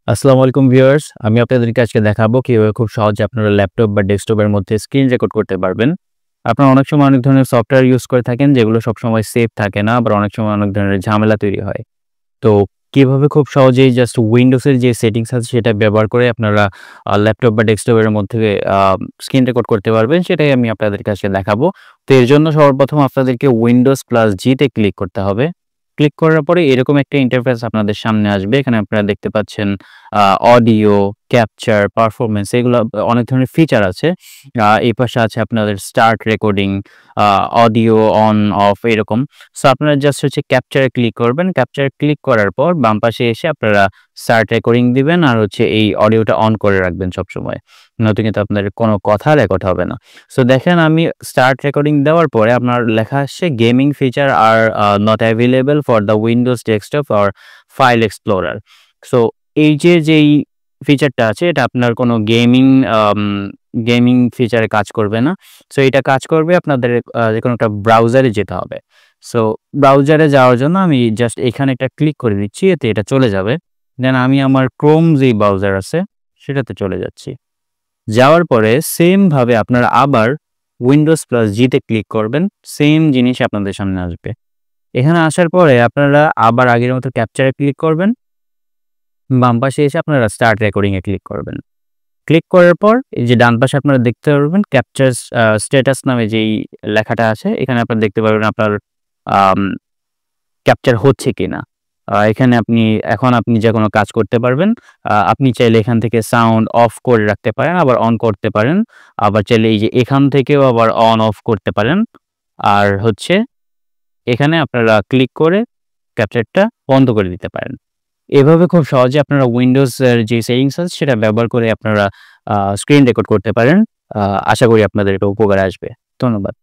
আসসালামু আলাইকুম ভিউয়ার্স, আমি আপনাদেরকে আজকে দেখাবো কিভাবে খুব সহজে আপনারা ল্যাপটপ বা ডেস্কটপের মধ্যে স্ক্রিন রেকর্ড করতে পারবেন। আপনারা অনেক সময় অনেক ধরনের সফটওয়্যার ইউজ করে থাকেন যেগুলো সবসময় সেফ থাকে না, আবার অনেক সময় অনেক ধরনের ঝামেলা তৈরি হয়। তো কিভাবে খুব সহজেই জাস্ট উইন্ডোজের যে সেটিংস আছে সেটা ব্যবহার করে আপনারা ল্যাপটপ বা ডেস্কটপের মধ্যে আ স্ক্রিন রেকর্ড করতে পারবেন সেটাই আমি আপনাদেরকে আজকে দেখাবো। তো এর জন্য সর্বপ্রথম আপনাদেরকে উইন্ডোজ প্লাস জি তে ক্লিক করতে হবে। ক্লিক করার পরে এরকম একটা ইন্টারফেস আপনাদের সামনে আসবে। এখানে আপনারা দেখতে পাচ্ছেন আ অডিও, ক্যাপচার, পারফরম্যান্স এগুলো অনেক ধরনের ফিচার আছে। এই পাশে আছে আপনাদের start recording, a audio on of এরকম। সো আপনারা জাস্ট হচ্ছে ক্যাপচারে ক্লিক করবেন। ক্যাপচারে ক্লিক করার পর বাম পাশে এসে আপনারা স্টার্ট রেকর্ডিং দিবেন আর হচ্ছে এই অডিওটা অন করে রাখবেন সবসময়। নয়তো কিন্তু আপনাদের কোনো কথা রেকর্ড হবে না। সো দেখেন আমি স্টার্ট রেকর্ডিং দেওয়ার পরে আপনার লেখা আসছে gaming feature are not available for the Windows desktop or file explorer. So এই যে যেই ফিচারটা আছে এটা আপনার কোনো গেমিং ফিচারে কাজ করবে না। সো এটা কাজ করবে আপনাদের যেকোনো একটা ব্রাউজারে যেতে হবে। সো ব্রাউজারে যাওয়ার জন্য আমি জাস্ট এখানে একটা ক্লিক করে দিচ্ছি, এতে এটা চলে যাবে। দেন আমি আমার Chrome যেই ব্রাউজার আছে সেটাতে চলে যাচ্ছি। যাওয়ার পরে সেম ভাবে আপনারা আবার Windows প্লাস G তে ক্লিক করবেন। সেম জিনিস আপনাদের সামনে আসবে। এখানে আসার পরে আপনারা আবার আগের মতো ক্যাপচারে ক্লিক করবেন। বাম পাশে এসে আপনারা স্টার্ট রেকর্ডিং এ ক্লিক করবেন। ক্লিক করার পর এই যে ডান পাশে আপনারা দেখতে পারবেন ক্যাপচার স্ট্যাটাস নামে যেই লেখাটা আছে এখানে আপনারা দেখতে পারবেন আপনার আম ক্যাপচার হচ্ছে কিনা। এখানে এখন আপনি যেকোনো কাজ করতে পারবেন। আপনি চাইলে এখান থেকে সাউন্ড অফ করে রাখতে পারেন, আবার অন করতে পারেন। আবার চাইলে এই যে এখান থেকেও আবার অন অফ করতে পারেন। আর হচ্ছে এখানে আপনারা ক্লিক করে ক্যাপচারটা বন্ধ করে দিতে পারেন। এভাবে খুব সহজে আপনারা উইন্ডোজ এর যে সেটিংস আছে সেটা ব্যবহার করে আপনারা স্ক্রিন রেকর্ড করতে পারেন। আশা করি আপনাদের এটা উপকারে আসবে। ধন্যবাদ।